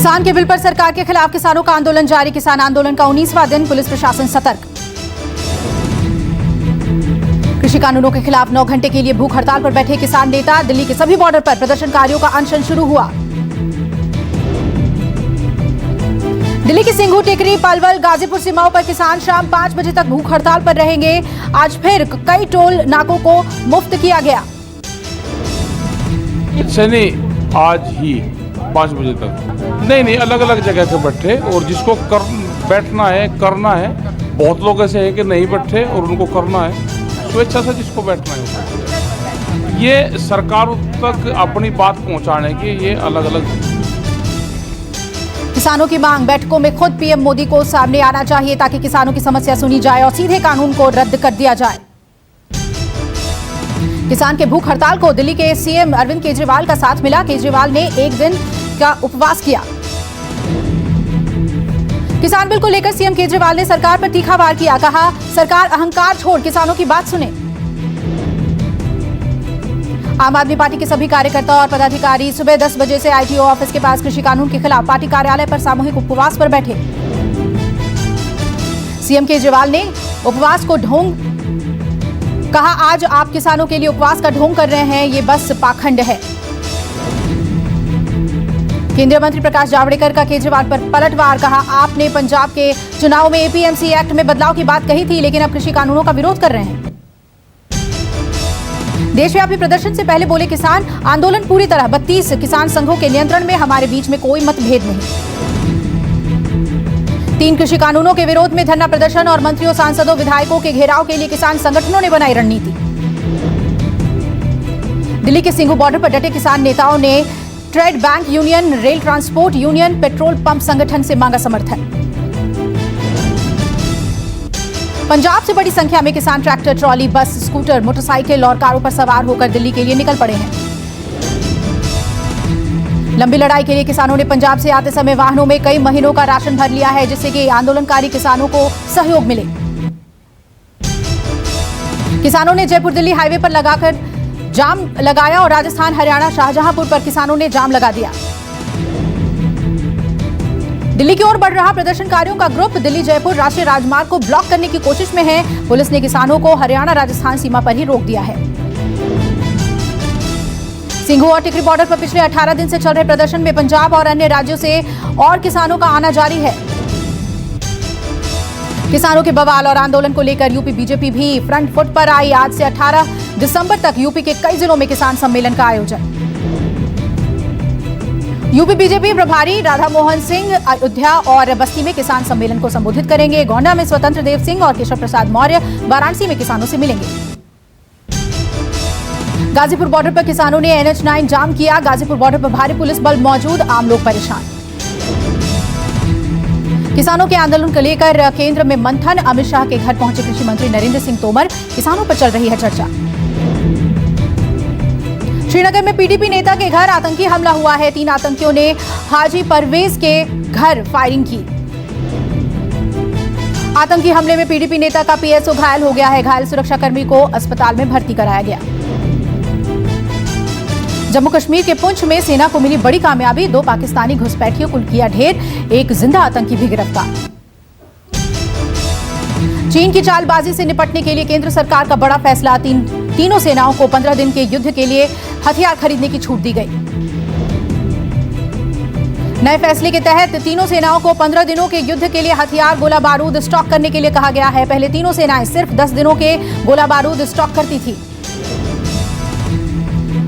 किसान के बिल पर सरकार के खिलाफ किसानों का आंदोलन जारी। किसान आंदोलन का 19वां दिन, पुलिस प्रशासन सतर्क। कृषि कानूनों के खिलाफ 9 घंटे के लिए भूख हड़ताल पर बैठे किसान नेता। दिल्ली के सभी बॉर्डर पर प्रदर्शनकारियों का अनशन शुरू हुआ। दिल्ली की सिंघू, टिकरी, पलवल, गाजीपुर सीमाओं पर किसान शाम 5 बजे तक भूख हड़ताल पर रहेंगे। आज फिर कई टोल नाकों को मुफ्त किया गया। आज ही 5 बजे तक नहीं अलग अलग जगह से बैठे, और जिसको बैठना है करना है। बहुत लोग ऐसे हैं कि नहीं बैठे और उनको करना है, स्वेच्छा से जिसको बैठना है। ये सरकार तक अपनी बात पहुंचाने की ये अलग अलग। किसानों की मांग, बैठकों में खुद पीएम मोदी को सामने आना चाहिए ताकि किसानों की समस्या सुनी जाए और सीधे कानून को रद्द कर दिया जाए। किसान के भूख हड़ताल को दिल्ली के सीएम अरविंद केजरीवाल का साथ मिला। केजरीवाल ने एक दिन का उपवास किया। किसान बिल को लेकर सीएम केजरीवाल ने सरकार पर तीखा वार किया। कहा, सरकार अहंकार छोड़ किसानों की बात सुने। आम आदमी पार्टी के सभी कार्यकर्ता और पदाधिकारी सुबह 10 बजे से आईटीओ ऑफिस के पास कृषि कानून के खिलाफ पार्टी कार्यालय पर सामूहिक उपवास पर बैठे। सीएम केजरीवाल ने उपवास को ढोंग कहा, आज आप किसानों के लिए उपवास का ढोंग कर रहे हैं, ये बस पाखंड है। केंद्रीय मंत्री प्रकाश जावड़ेकर का केजरीवाल पर पलटवार। कहा, आपने पंजाब के चुनाव में एपीएमसी एक्ट में बदलाव की बात कही थी, लेकिन अब कृषि कानूनों का विरोध कर रहे हैं। देशव्यापी प्रदर्शन से पहले बोले किसान, आंदोलन पूरी तरह 32 किसान संघों के नियंत्रण में, हमारे बीच में कोई मतभेद नहीं। 3 कृषि कानूनों के विरोध में धरना प्रदर्शन और मंत्रियों, सांसदों, विधायकों के घेराव के लिए किसान संगठनों ने बनाई रणनीति। दिल्ली के सिंघू बॉर्डर पर डटे किसान नेताओं ने trade bank union, rail transport union, petrol pump संगठन से मांगा समर्थन। पंजाब से बड़ी संख्या में किसान ट्रैक्टर, ट्रॉली, बस, स्कूटर, मोटरसाइकिल और कारों पर सवार होकर दिल्ली के लिए निकल पड़े हैं। लंबी लड़ाई के लिए किसानों ने पंजाब से आते समय वाहनों में कई महीनों का राशन भर लिया है, जिससे कि आंदोलनकारी किसानों को सहयोग मिले। किसानों ने जयपुर दिल्ली हाईवे पर लगाकर जाम लगाया और राजस्थान, हरियाणा, शाहजहांपुर पर किसानों ने जाम लगा दिया। दिल्ली की ओर बढ़ रहा प्रदर्शनकारियों का ग्रुप दिल्ली जयपुर राष्ट्रीय राजमार्ग को ब्लॉक करने की कोशिश में है। पुलिस ने किसानों को हरियाणा राजस्थान सीमा पर ही रोक दिया है। सिंघू और टिकरी बॉर्डर पर पिछले 18 दिन से चल रहे प्रदर्शन में पंजाब और अन्य राज्यों से और किसानों का आना जारी है। किसानों के बवाल और आंदोलन को लेकर यूपी बीजेपी भी फ्रंट फुट पर आई। आज से 18 दिसंबर तक यूपी के कई जिलों में किसान सम्मेलन का आयोजन। यूपी बीजेपी प्रभारी राधा मोहन सिंह अयोध्या और बस्ती में किसान सम्मेलन को संबोधित करेंगे। गोंडा में स्वतंत्र देव सिंह और केशव प्रसाद मौर्य वाराणसी में किसानों से मिलेंगे। गाजीपुर बॉर्डर पर किसानों ने NH9 जाम किया। गाजीपुर बॉर्डर पर भारी पुलिस बल मौजूद, आम लोग परेशान। किसानों के आंदोलन को लेकर केंद्र में मंथन। अमित शाह के घर पहुंचे कृषि मंत्री नरेंद्र सिंह तोमर। किसानों पर चल रही है चर्चा। श्रीनगर में पीडीपी नेता के घर आतंकी हमला हुआ है। 3 आतंकियों ने हाजी परवेज के घर फायरिंग की। आतंकी हमले में पीडीपी नेता का पीएसओ घायल हो गया है। घायल सुरक्षाकर्मी को अस्पताल में भर्ती कराया गया। जम्मू कश्मीर के पुंछ में सेना को मिली बड़ी कामयाबी। 2 पाकिस्तानी घुसपैठियों को किया ढेर। एक जिंदा आतंकी भी गिरफ्तार। चीन की चालबाजी से निपटने के लिए केंद्र सरकार का बड़ा फैसला। तीनों सेनाओं को 15 दिन के युद्ध के लिए हथियार खरीदने की छूट दी गई। नए फैसले के तहत तीनों सेनाओं को 15 दिनों के युद्ध के लिए हथियार, गोला बारूद स्टॉक करने के लिए कहा गया है। पहले तीनों सेनाएं सिर्फ 10 दिनों के गोला बारूद स्टॉक करती थी।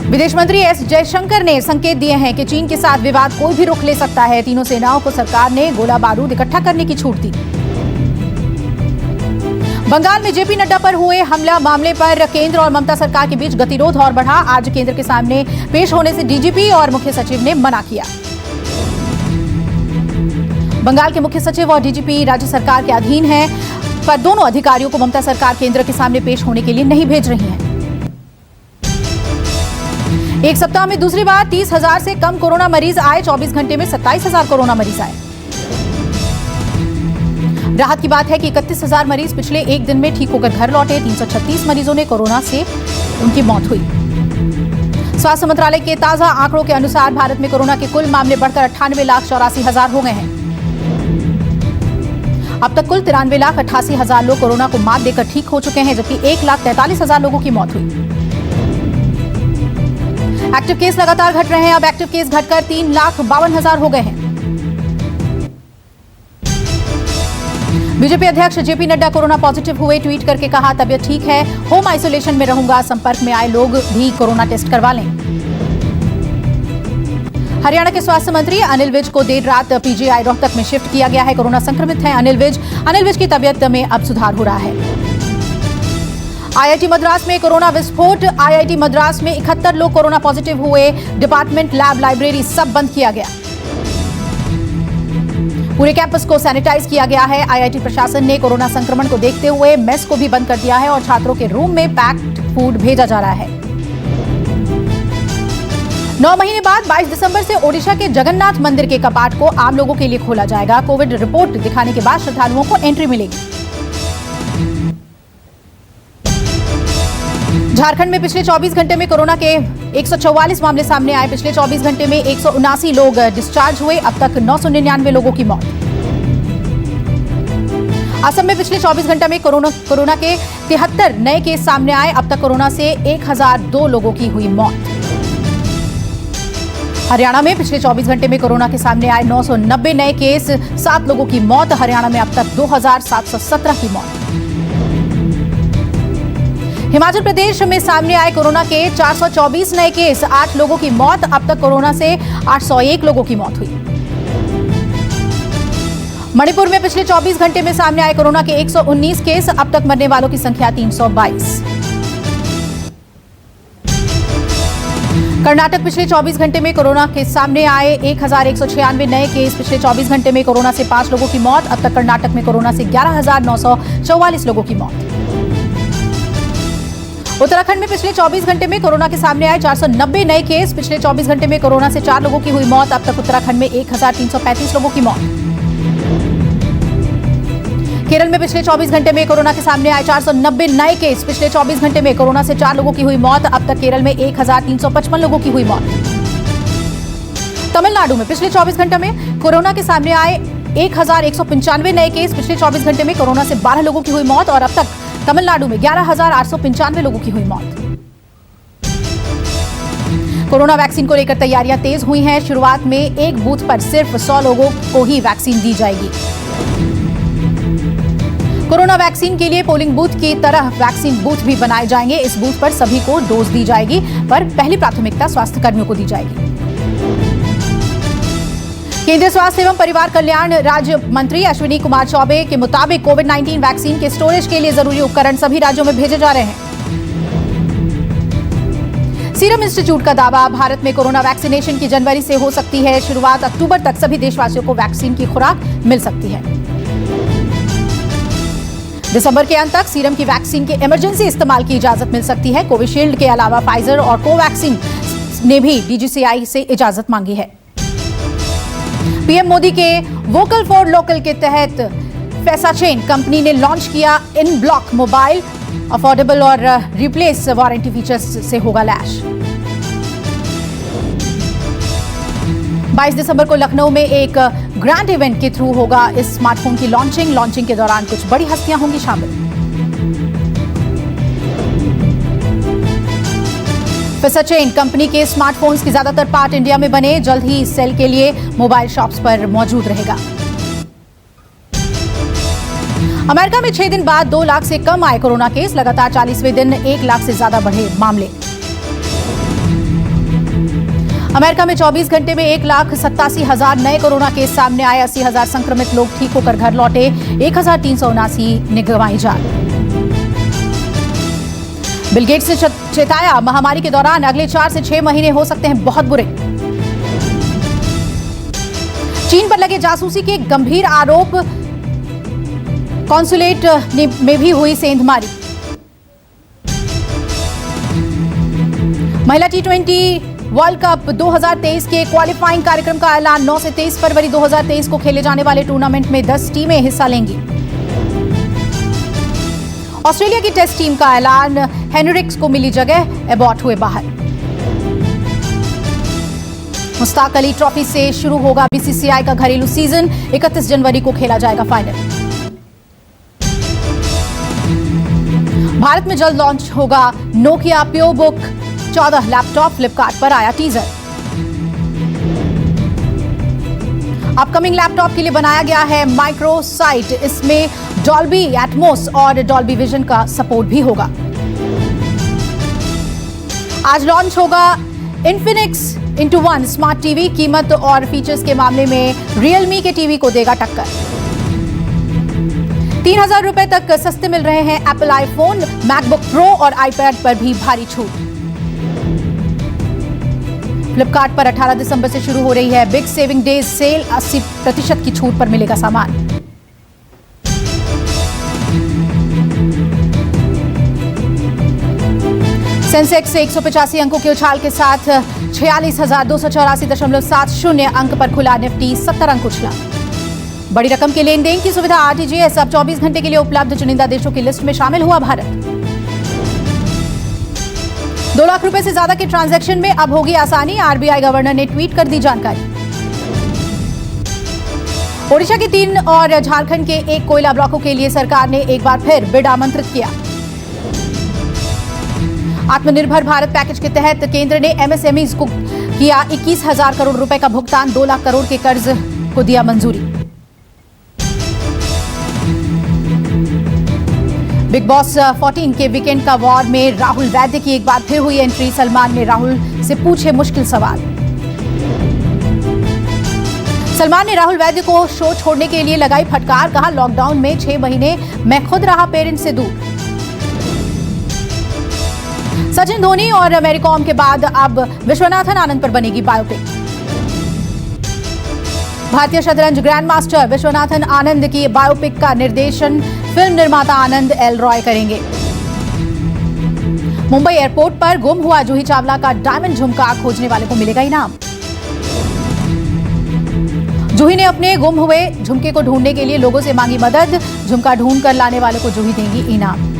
विदेश मंत्री एस जयशंकर ने संकेत दिए हैं कि चीन के साथ विवाद कोई भी रुख ले सकता है। तीनों सेनाओं को सरकार ने गोला बारूद इकट्ठा करने की छूट दी। बंगाल में जेपी नड्डा पर हुए हमला मामले पर केंद्र और ममता सरकार के बीच गतिरोध और बढ़ा। आज केंद्र के सामने पेश होने से डीजीपी और मुख्य सचिव ने मना किया। बंगाल के मुख्य सचिव और डीजीपी राज्य सरकार के अधीन हैं, पर दोनों अधिकारियों को ममता सरकार केंद्र के सामने पेश होने के लिए नहीं भेज रही है। एक सप्ताह में दूसरी बार 30,000 से कम कोरोना मरीज आए। 24 घंटे में 27,000 कोरोना मरीज आए। राहत की बात है कि 31,000 मरीज पिछले एक दिन में ठीक होकर घर लौटे। 336 मरीजों ने कोरोना से उनकी मौत हुई। स्वास्थ्य मंत्रालय के ताजा आंकड़ों के अनुसार भारत में कोरोना के कुल मामले बढ़कर 98,84,000 हो गए हैं। अब तक कुल 93,88,000 लोग कोरोना को मात देकर ठीक हो चुके हैं, जबकि 1,43,000 लोगों की मौत हुई। एक्टिव केस लगातार घट रहे हैं। अब एक्टिव केस घटकर 3,52,000 हो गए हैं। बीजेपी अध्यक्ष जेपी नड्डा कोरोना पॉजिटिव हुए, ट्वीट करके कहा तबियत ठीक है, होम आइसोलेशन में रहूंगा, संपर्क में आए लोग भी कोरोना टेस्ट करवा लें। हरियाणा के स्वास्थ्य मंत्री अनिल विज को देर रात पीजीआई रोहतक में शिफ्ट किया गया है। कोरोना संक्रमित हैं अनिल विज की तबियत में अब सुधार हो रहा है। आईआईटी मद्रास में कोरोना विस्फोट। आईआईटी मद्रास में 71 लोग कोरोना पॉजिटिव हुए। डिपार्टमेंट, लैब, लाइब्रेरी सब बंद किया गया। पूरे कैंपस को सैनिटाइज किया गया है। आईआईटी प्रशासन ने कोरोना संक्रमण को देखते हुए मेस को भी बंद कर दिया है और छात्रों के रूम में पैक्ड फूड भेजा जा रहा है। 9 महीने बाद 22 दिसंबर से ओडिशा के जगन्नाथ मंदिर के कपाट को आम लोगों के लिए खोला जाएगा। कोविड रिपोर्ट दिखाने के बाद श्रद्धालुओं को एंट्री मिलेगी। झारखंड में पिछले 24 घंटे में कोरोना के 144 मामले सामने आए। पिछले 24 घंटे में 179 लोग डिस्चार्ज हुए। अब तक 999 लोगों की मौत। असम में पिछले 24 घंटे में कोरोना के 73 नए केस सामने आए। अब तक कोरोना से 1002 लोगों की हुई मौत। हरियाणा में पिछले 24 घंटे में कोरोना के सामने आए 990 नए केस, 7 लोगों की मौत। हरियाणा में अब तक 2717 की मौत। हिमाचल प्रदेश में सामने आए कोरोना के 424 नए केस, 8 लोगों की मौत। अब तक कोरोना से 801 लोगों की मौत हुई। मणिपुर में पिछले 24 घंटे में सामने आए कोरोना के 119 केस। अब तक मरने वालों की संख्या 322। कर्नाटक पिछले 24 घंटे में कोरोना के सामने आए 1196 नए केस। पिछले 24 घंटे में कोरोना से 5 लोगों की मौत। अब तक कर्नाटक में कोरोना से 11,944 लोगों की मौत। उत्तराखंड में पिछले 24 घंटे में कोरोना के सामने आए 490 नए केस। पिछले 24 घंटे में कोरोना से 4 लोगों की हुई मौत। अब तक उत्तराखंड में 1,335 लोगों की मौत। केरल में पिछले 24 घंटे में कोरोना के सामने आए 490 नए केस। पिछले 24 घंटे में कोरोना से 4 लोगों की हुई मौत। अब तक केरल में 1,355 लोगों की हुई मौत। तमिलनाडु में पिछले 24 घंटे में कोरोना के सामने आए 1,195 नए केस। पिछले 24 घंटे में कोरोना से 12 लोगों की हुई मौत और अब तक तमिलनाडु में 11,895 लोगों की हुई मौत। कोरोना वैक्सीन को लेकर तैयारियां तेज हुई हैं। शुरुआत में एक बूथ पर सिर्फ 100 लोगों को ही वैक्सीन दी जाएगी। कोरोना वैक्सीन के लिए पोलिंग बूथ की तरह वैक्सीन बूथ भी बनाए जाएंगे। इस बूथ पर सभी को डोज दी जाएगी, पर पहली प्राथमिकता स्वास्थ्य कर्मियों को दी जाएगी। केंद्रीय स्वास्थ्य एवं परिवार कल्याण राज्य मंत्री अश्विनी कुमार चौबे के मुताबिक कोविड-19 वैक्सीन के स्टोरेज के लिए जरूरी उपकरण सभी राज्यों में भेजे जा रहे हैं। सीरम इंस्टीट्यूट का दावा, भारत में कोरोना वैक्सीनेशन की जनवरी से हो सकती है शुरुआत। अक्टूबर तक सभी देशवासियों को वैक्सीन की खुराक मिल सकती है। दिसंबर के अंत तक सीरम की वैक्सीन के इमरजेंसी इस्तेमाल की इजाजत मिल सकती है। कोविशील्ड के अलावा फाइजर और कोवैक्सीन ने भी डीजीसीआई से इजाजत मांगी है। पीएम मोदी के वोकल फॉर लोकल के तहत फैसाचेन कंपनी ने लॉन्च किया इन ब्लॉक मोबाइल। अफोर्डेबल और रिप्लेस वारंटी फीचर्स से होगा लैश। 22 दिसंबर को लखनऊ में एक ग्रैंड इवेंट के थ्रू होगा इस स्मार्टफोन की लॉन्चिंग के दौरान कुछ बड़ी हस्तियां होंगी शामिल। फैसाचेन कंपनी के स्मार्टफोन्स के ज्यादातर पार्ट इंडिया में बने। जल्द ही सेल के लिए मोबाइल शॉप्स पर मौजूद रहेगा। अमेरिका में 6 दिन बाद 2 लाख से कम आए कोरोना केस। लगातार 40वें दिन 1 लाख से ज्यादा बढ़े मामले। अमेरिका में 24 घंटे में 1,87,000 नए कोरोना केस सामने आए। 80,000 संक्रमित लोग ठीक होकर घर लौटे। 1,379 ने गंवाई जान। बिल गेट्स ने चेताया, महामारी के दौरान अगले 4 से 6 महीने हो सकते हैं बहुत बुरे। चीन पर लगे जासूसी के गंभीर आरोप, कॉन्सुलेट में भी हुई सेंधमारी। महिला T20 वर्ल्ड कप 2023 के क्वालिफाइंग कार्यक्रम का ऐलान। 9 से 23 फरवरी 2023 को खेले जाने वाले टूर्नामेंट में 10 टीमें हिस्सा लेंगी। ऑस्ट्रेलिया की टेस्ट टीम का ऐलान, हेनरिक्स को मिली जगह, एबॉट हुए बाहर। मुश्ताक अली ट्रॉफी से शुरू होगा बीसीसीआई का घरेलू सीजन। 31 जनवरी को खेला जाएगा फाइनल। भारत में जल्द लॉन्च होगा नोकिया प्योबुक 14 लैपटॉप। फ्लिपकार्ट पर आया टीजर। अपकमिंग लैपटॉप के लिए बनाया गया है माइक्रो साइट। इसमें डॉल्बी एटमॉस और डॉल्बी विजन का सपोर्ट भी होगा। आज लॉन्च होगा Infinix into one smart TV. कीमत और फीचर्स के मामले में रियलमी के टीवी को देगा टक्कर। 3000 रुपए तक सस्ते मिल रहे हैं एप्पल आईफोन, मैकबुक प्रो और आईपैड पर भी भारी छूट। फ्लिपकार्ट पर 18 दिसंबर से शुरू हो रही है बिग सेविंग डेज सेल। 80% की छूट पर मिलेगा सामान। सेंसेक्स 185 अंकों के उछाल के साथ 46,284.70 अंक पर खुला। निफ्टी 70 अंक उछला। बड़ी रकम के लेन देन की सुविधा आरटीजीएस अब 24 घंटे के लिए उपलब्ध। चुनिंदा देशों की लिस्ट में शामिल हुआ भारत। 2 लाख रुपए से ज्यादा के ट्रांजैक्शन में अब होगी आसानी। आरबीआई गवर्नर ने ट्वीट कर दी जानकारी। ओडिशा के 3 और झारखंड के 1 कोयला ब्लॉकों के लिए सरकार ने एक बार फिर बिड आमंत्रित किया। आत्मनिर्भर भारत पैकेज के तहत केंद्र ने एमएसएमईज को किया 21,000 करोड़ रुपए का भुगतान। 2 लाख करोड़ के कर्ज को दिया मंजूरी। बिग बॉस 14 के वीकेंड का वॉर में राहुल वैद्य की एक बार फिर हुई एंट्री। सलमान ने राहुल से पूछे मुश्किल सवाल। सलमान ने राहुल वैद्य को शो छोड़ने के लिए लगाई फटकार। कहा लॉकडाउन में 6 महीने मैं खुद रहा पेरेंट्स से दूर। सचिन धोनी और मैरी कॉम के बाद अब विश्वनाथन आनंद पर बनेगी बायोपिक। भारतीय शतरंज ग्रैंड मास्टर विश्वनाथन आनंद की बायोपिक का निर्देशन फिल्म निर्माता आनंद एल रॉय करेंगे। मुंबई एयरपोर्ट पर गुम हुआ जूही चावला का डायमंड झुमका खोजने वाले को मिलेगा इनाम। जूही ने अपने गुम हुए झुमके को ढूंढने के लिए लोगों से मांगी मदद। झुमका ढूंढ कर लाने वाले को जूही देंगी इनाम।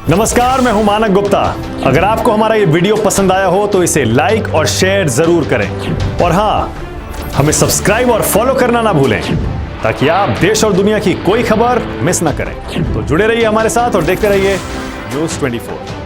नमस्कार, मैं हूं मानक गुप्ता। अगर आपको हमारा ये वीडियो पसंद आया हो तो इसे लाइक और शेयर जरूर करें। और हां, हमें सब्सक्राइब और फॉलो करना ना भूलें ताकि आप देश और दुनिया की कोई खबर मिस ना करें। तो जुड़े रहिए हमारे साथ और देखते रहिए News 24।